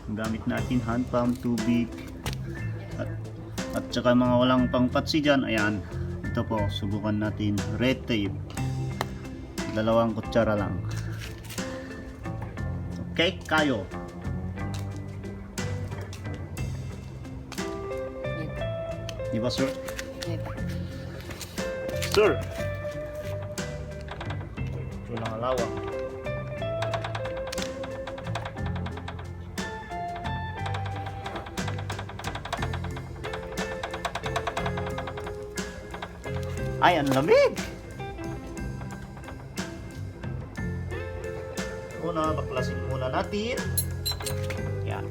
Gamit natin hand pump, tubig, at saka mga walang pangpatsi dyan. Ayan, ito po, subukan natin red tape. 2 kutsara lang. Okay, kayo. Di ba, sir? Sir! Ito lang alawang. Ay, ang lamig! Una, baklasin muna natin. Yan.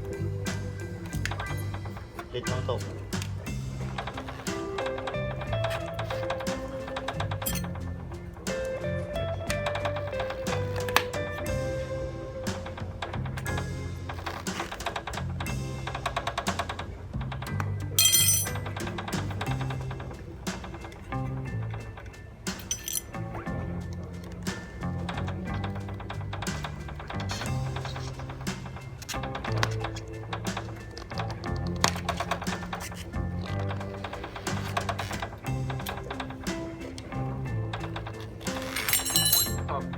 Ulit lang to.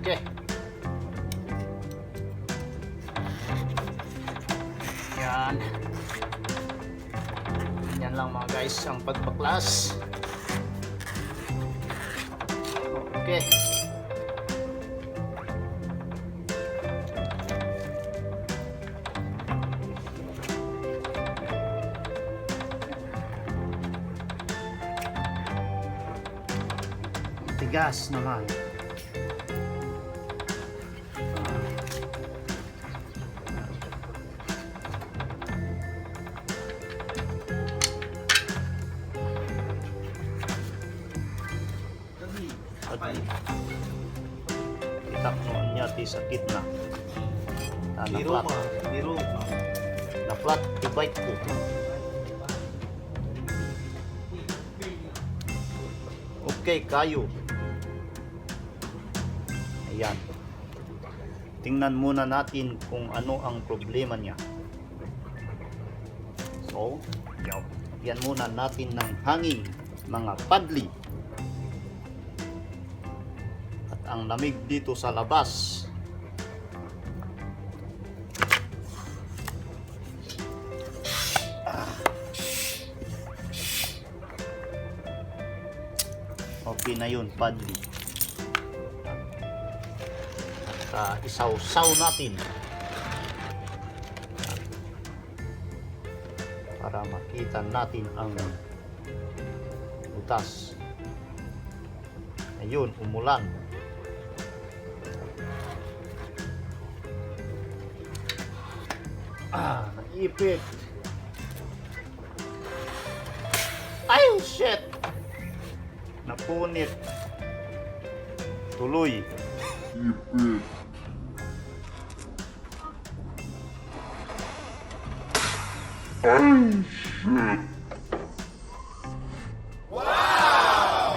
Okay. Yan. Yan lang mga guys ang pagpaklas. Okay. Tigas naman. Itak noon niya di sakit na. Biro ma, biro ma. Na flat i-bite ko. Okay, kayo. Ayan. Tingnan muna natin kung ano ang problema niya. So, yan muna natin ng hangin, mga padli. At ang lamig dito sa labas. Okay na yun, padli. At isaw-saw natin para makita natin ang butas. Ayun, umulan. Naipit. Ay, shit! Napunit. Tuloy.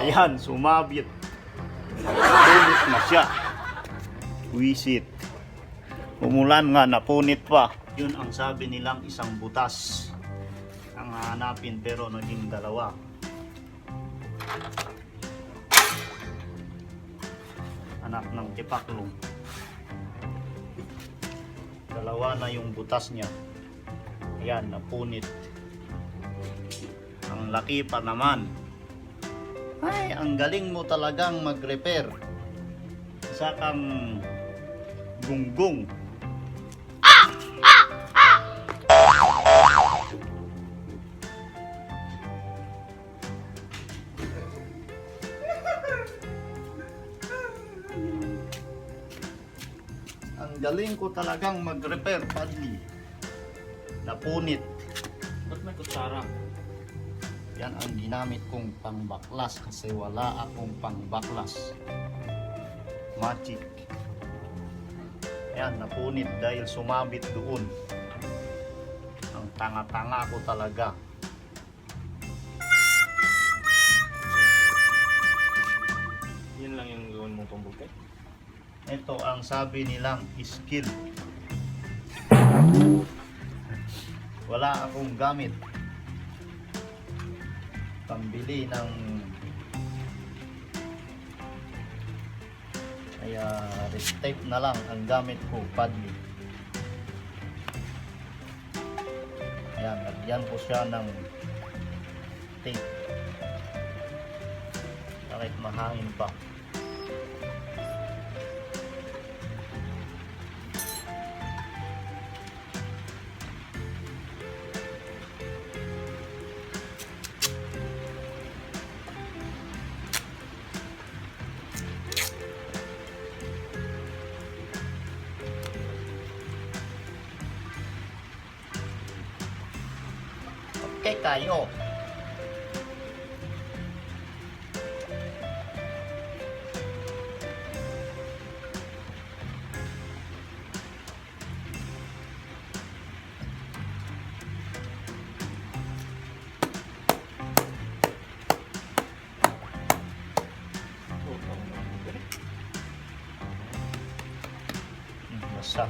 Ayan, sumabit. Napunit na siya. Wisit. Umulan nga, napunit pa. Yun ang sabi nilang isang butas ang hanapin, pero naging 2. Anak ng tipaklong. 2 na yung butas niya. Ayan, napunit. Ang laki pa naman. Ay, ang galing mo talagang mag-repair. Isa kang gunggong. Ang galing ko talagang mag-repair, padli. Napunit. Ba't may kutsara? Yan ang ginamit kong pangbaklas kasi wala akong pangbaklas. Magic. Ayan, napunit dahil sumabit doon. Ang tanga-tanga ko talaga. Yan lang yung gawin mong pambuke? Ito ang sabi nilang skill. wala akong gamit pambili ng kaya red tape na lang ang gamit ko, padli. Ayan, lagyan ko siya ng tape kahit mahangin pa. Okay kayo. Basta.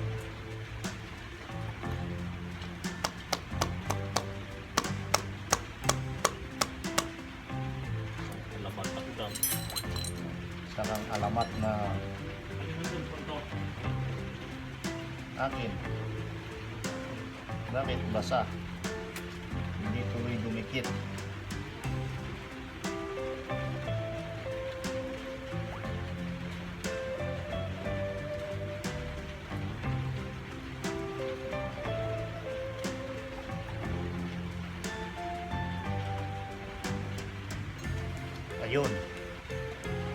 Alamat ako daw. Sarang alamat na akin. Bakit basa? Hindi tuloy dumikit. Ayun,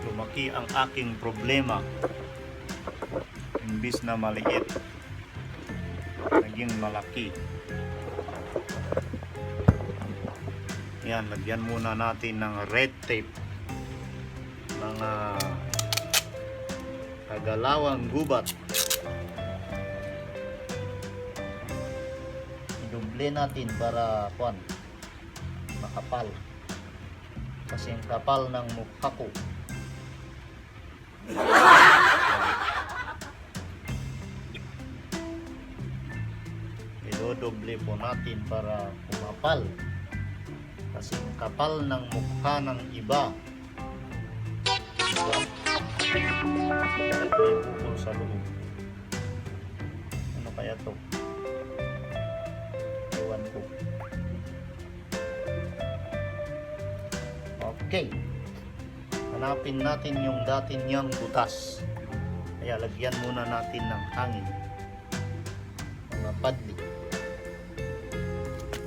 lumaki ang aking problema. Imbis na maliit, naging malaki. Yan, lagyan muna natin ng red tape. Mga kagalawang gubat. Idoble natin para makapal. Kasi ang kapal ng mukha ko. Idodoble po natin para kumapal. Kasi ang kapal ng mukha ng iba. Diba? Bakit may bukol sa loob? Ano kaya to? Ewan ko. Okay, hanapin natin yung dati niyang butas. Kaya lagyan muna natin ng hangin, mga padli.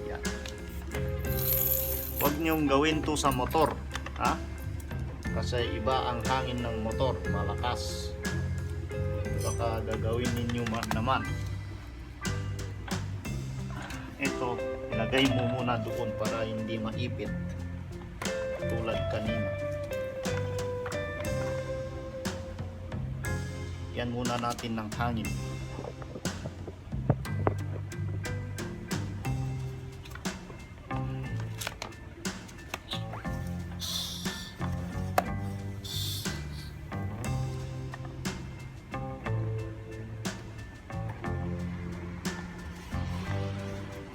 Yan. Huwag niyong gawin to sa motor, ha? Kasi iba ang hangin ng motor, malakas. Baka gagawin ninyo naman. Ito, ilagay mo muna doon para hindi maipit tulad kanina. Yan muna natin ng hangin.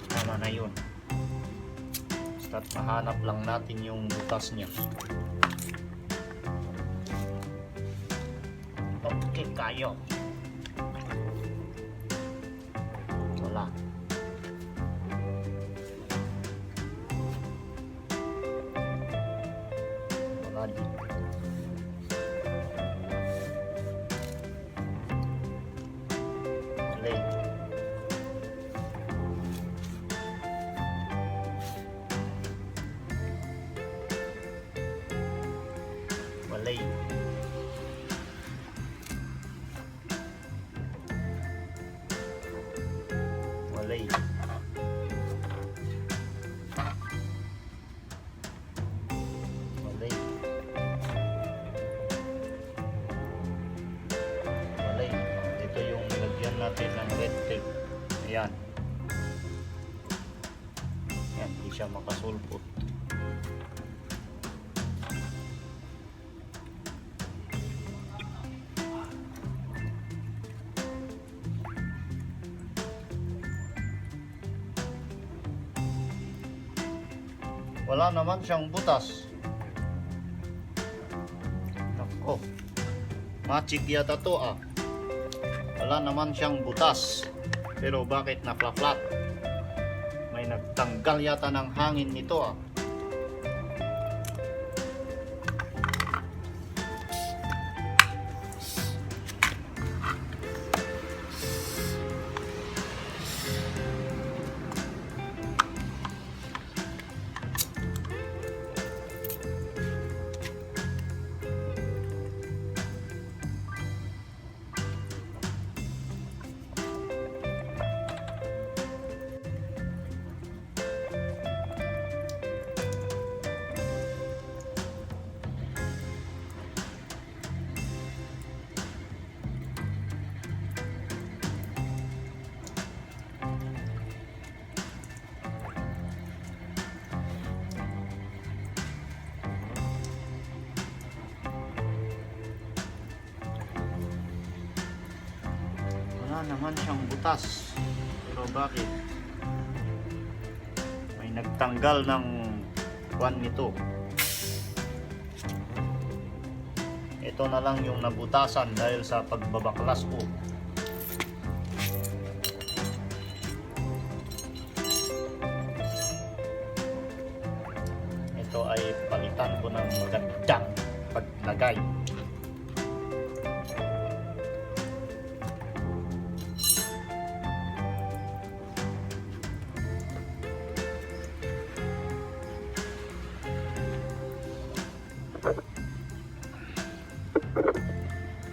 Tama na yun. At mahanap lang natin yung butas niya. Okay kayo. Wala. Wala dito. Play. Walay. Walay. Walay. Walay. Ito yung nilagyan natin ng red tape. Ayan. Ayan, hindi siya makasulpot. Wala naman siyang butas. Nako. Magic yata to ah. Wala naman siyang butas. Pero bakit na-flat? May nagtanggal yata ng hangin nito ah. Wala naman siyang butas. Pero bakit? May nagtanggal ng kwan nito. Ito na lang yung nabutasan dahil sa pagbabaklas ko. Ito ay palitan ko ng magandang paglagay.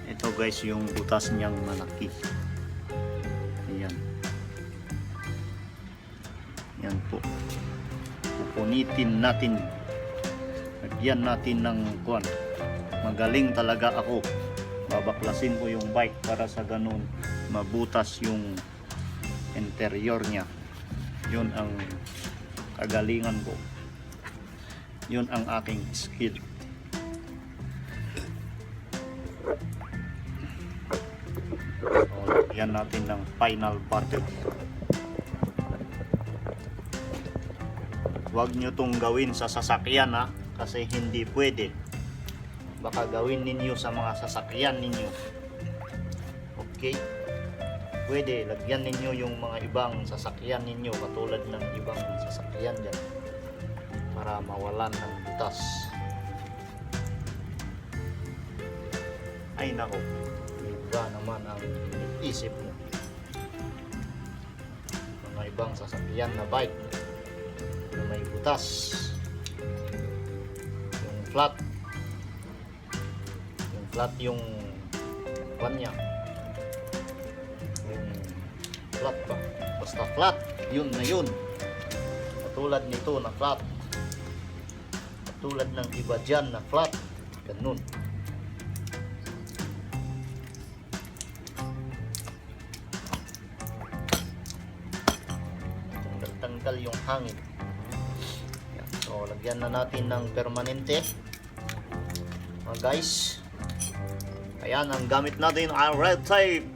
Ito guys yung butas niyang malaki. Ayan. Yan po. Pupunitin natin. Lagyan natin ng kuwan. Magaling talaga ako. Babaklasin ko yung bike para sa ganun mabutas yung interior niya. Yun ang kagalingan ko. Yun ang aking skill. Lagyan natin ng final button. Huwag nyo tong gawin sa sasakyan ha, kasi hindi pwede. Baka gawin ninyo sa mga sasakyan ninyo. Okay? Pwede, lagyan ninyo yung mga ibang sasakyan ninyo katulad ng ibang sasakyan dyan para mawalan ng butas. Ay nako, iba naman ang isip mo. Mga ibang sasakyan na bike na may butas, yung flat yung kwan niya, yung flat pa, basta flat, yun na yun. Katulad nito na flat, katulad ng iba dyan na flat, ganun. Tanggal yung hangin. Yan. So lagyan na natin ng permanente mga guys. Ayan, ang gamit natin ay red tape.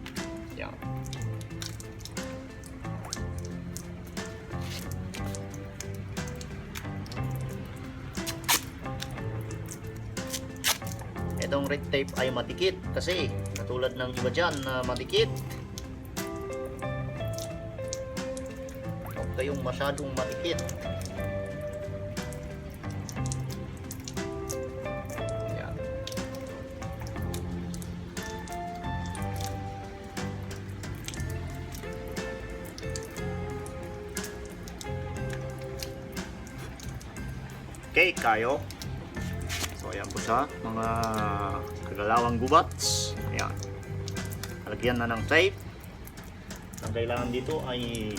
Yan. Itong red tape ay matikit kasi katulad ng iba dyan na matikit. Kayong masyadong malikit. Yan. Okay, kayo. So, ayan po siya. Mga kagalawang gubats. Ayan. Lagyan na ng tape. Ang kailangan dito ay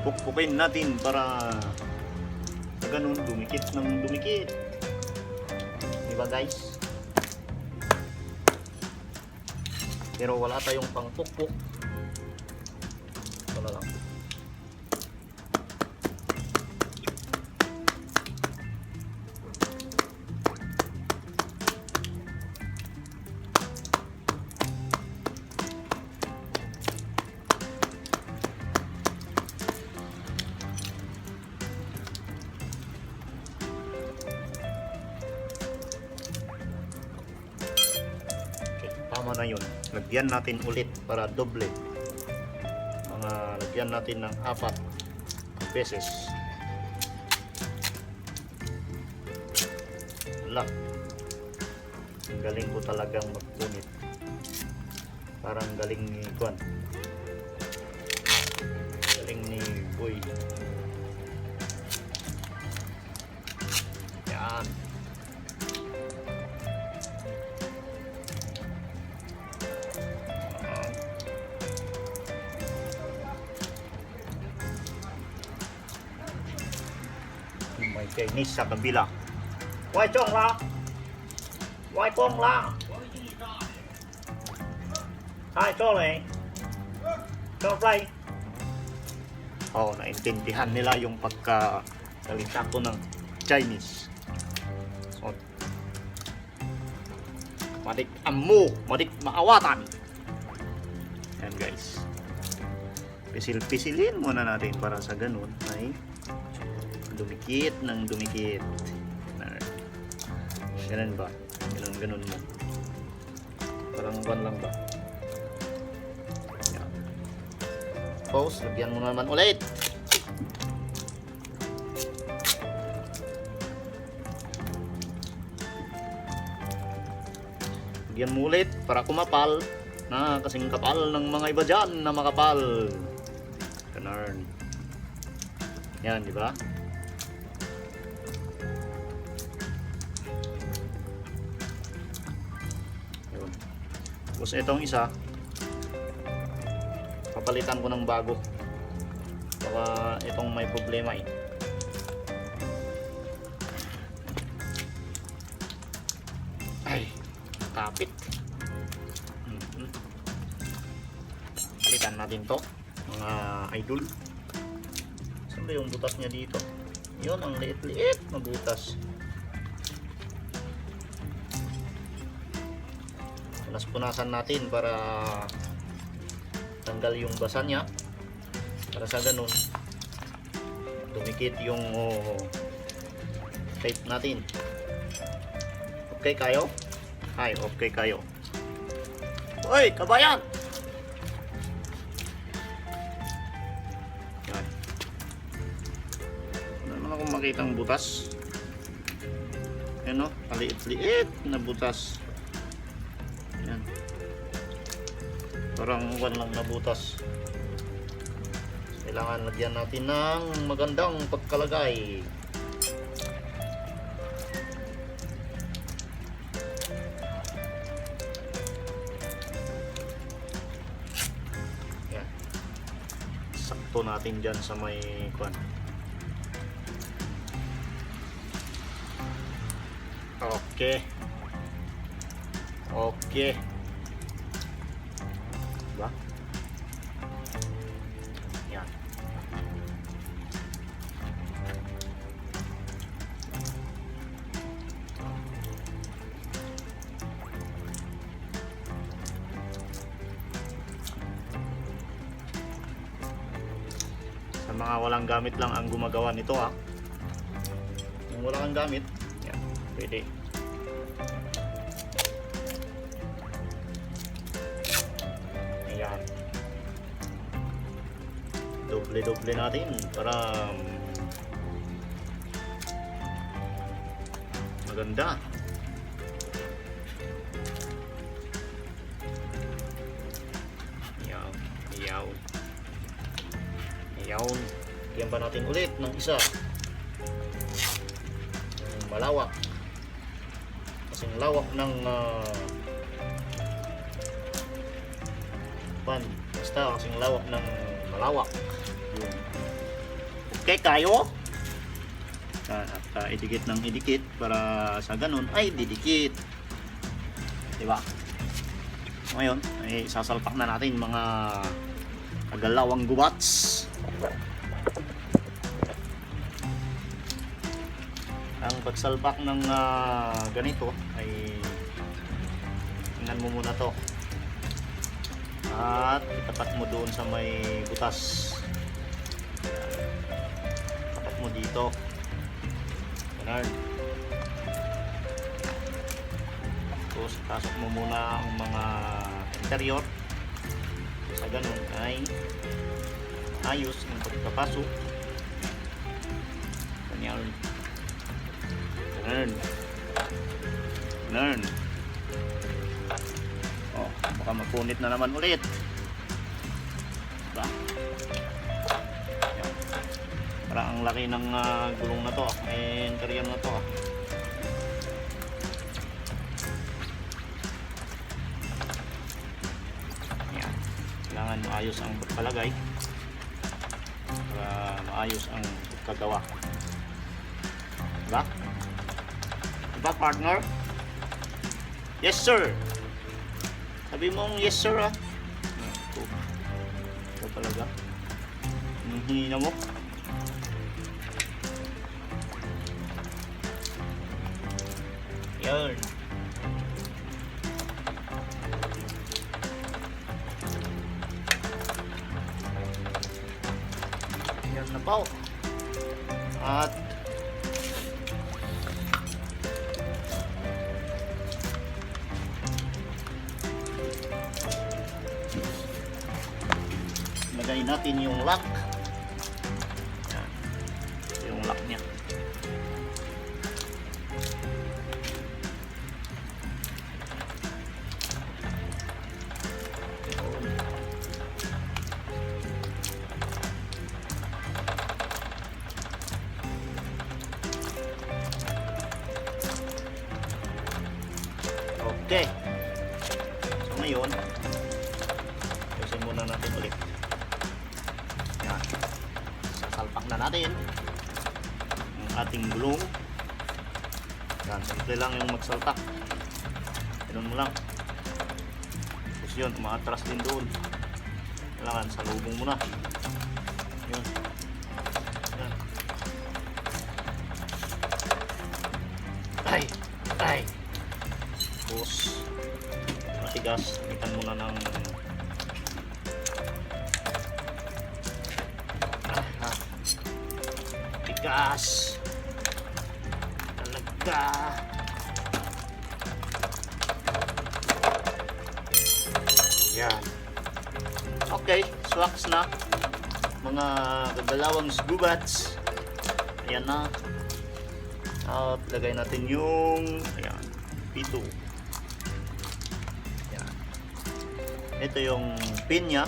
pukpukin natin para sa ganun dumikit ng dumikit. Diba guys? Pero wala tayong pang pukpuk. Ito na lang. tama na yun. Lagyan natin ulit para doble. Lagyan natin ng 4 beses. Wala. Ang galing ko talagang magpunit. Parang galing ni Juan. Galing ni Boy. Yan. May Chinese sa kabila. Wai chong la. Wai kong la. Hai cho này. Cho play. Oh, naintindihan nila yung pagkasalita ko ng Chinese. So, madik amu, madik maawatan. Yan guys. Pisil-pisilin muna natin para sa ganun ay dumikit ng dumikit. Ganun ba? Ganun mo. Parang ban lang ba? Yan. Pause, lagyan mo naman ulit. Lagyan mo ulit para kumapal na kasing kapal ng mga iba dyan na makapal. Ganun. Yan, di ba? Tapos itong isa, papalitan ko ng bago. Baka itong may problema eh. Ay, kapit. Palitan natin to, mga idol. Saan ba yung butas niya dito? Yun, ang liit-liit na butas. Punasan natin para tanggal yung basa niya, para sa ganun dumikit yung tape natin. Okay kayo? Ay, okay kayo. Hoy, kabayan! Yan. Wala naman akong makitang butas. Yan o, maliit-liit na butas. Yan. Parang one lang na butas. Kailangan lagyan natin ng magandang pagkalagay. Yan. Sakto natin dyan sa may kwan. Okay. Okay. Diba? Yan. Sa mga walang gamit lang ang gumagawa nito ha. Kung wala kang gamit, yan, pwede. Ayan. Doble-doble natin para maganda. Ayan. Ayan. Ayan. Bigyan pa natin ulit ng isa. Malawak. Kasing lawak ng basta kasing lawak ng malawak. Yun. Okay kayo? At idikit ng idikit para sa ganun ay didikit. Diba? Ngayon ay sasalpak na natin mga kagalawang gubats. Ang pagsalpak ng ganito ay tingnan mo muna to at itapat mo doon sa may butas. Tapat mo dito. Ganun. Tapos pasok mo muna ang mga interior. Sa ganun ay ayos ang pagkapasok. Ganyan. Learn. Oh, baka mapunit na naman ulit. Diba? Yan. Parang ang laki ng gulong na to, interior na to. Yan. Kailangan maayos ang pagpalagay para maayos ang pagkagawa. Diba? Diba, partner? Yes, sir. Sabi mong yes, sir, ah. Ito talaga. Hihina mo. Yan. Yan na po. At lagay natin yung lock. Yan. Yung lock niya. Okay. So ngayon, usin muna natin ulit. Yan. Sasalpak na natin ang ating gulong. Yan, simple lang yung magsalpak. Ganun mo lang. Tapos yun, umaatras din doon. Kailangan salubong mo na. Yun. Yan. Ay. Tapos matigas, ikan muna ng tigas talaga. Yan. Okay, swax na mga gagalawang sgubats. Ayan na. At lagay natin yung ayan, P2. Yan. Ito yung pin nya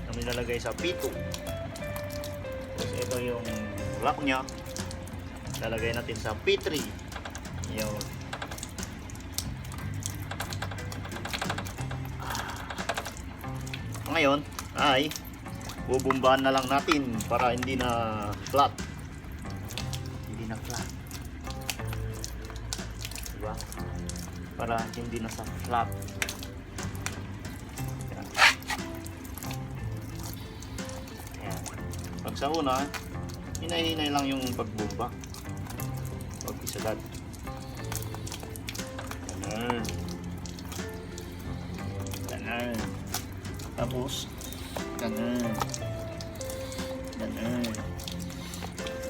na nilalagay sa P2. Tapos ito yung lock nya, lalagay natin sa P3. Yun. Ngayon ay bubumbahan na lang natin para hindi na flat. Hindi na flat. Diba? Para hindi na sa flat. Yan. Yan. Pag sa una, hinay-hinay lang yung pagbumba. Huwag isagad. Ganun. Ganun. Tapos, ganun. Ganun.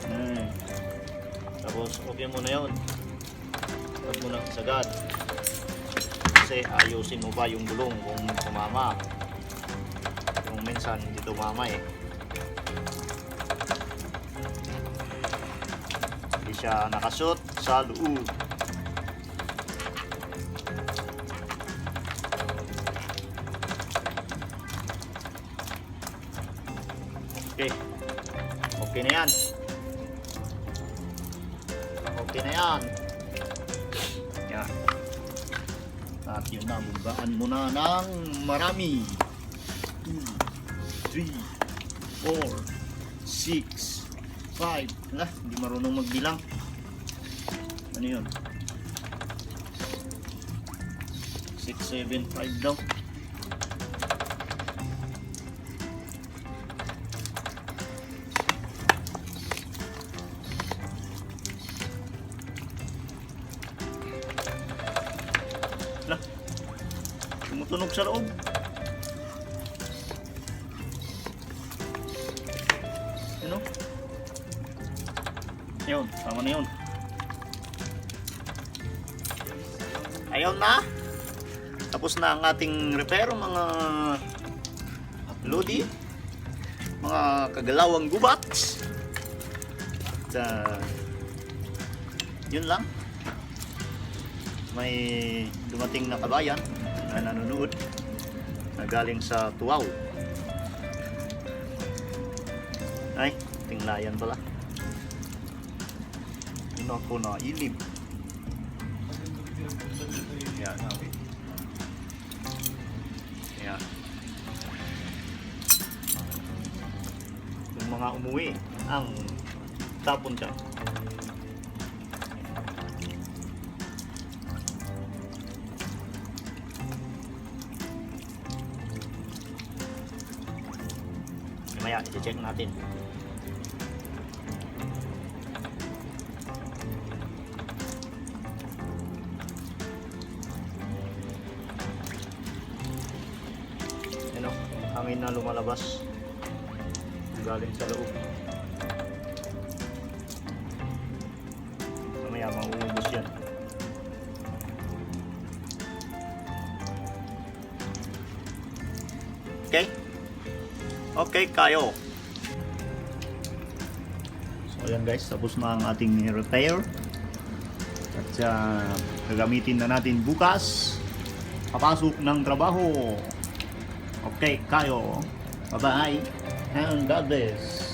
Ganun. Tapos, okay mo na yun. Huwag mo nang isagad. Kasi ayusin mo pa yung gulong kung tumama. Kung minsan hindi tumama eh. Hindi siya nakashoot sa loob. Okay. Okay na yan. Okay na yan. Yan. At yun na, bumgaan mo na ng marami. 2, 3, 4, 6, 5. Hindi marunong magbilang. Ano yun? 6, 7, 5 daw. Tumutunog sa loob. Ano? Yun, tama na yun. Ayun na. Tapos na ang ating repair, mga lodi, mga kagalawang gubat. At yun lang. May dumating na kabayan na nanonood na galing sa Tuaw. Ay, tinglayan pala. Yun ako na ilib. Yan. Yan. Yung mga umuwi ang tapon dyan. Mamaya, i-check natin. Ano, hangin na lumalabas galing sa loob. Mamaya mauubos yan. Okay? Okay kayo. So ayan guys, tapos na ang ating repair. At gagamitin na natin bukas. Papasok ng trabaho. Okay kayo. Bye-bye. And God bless.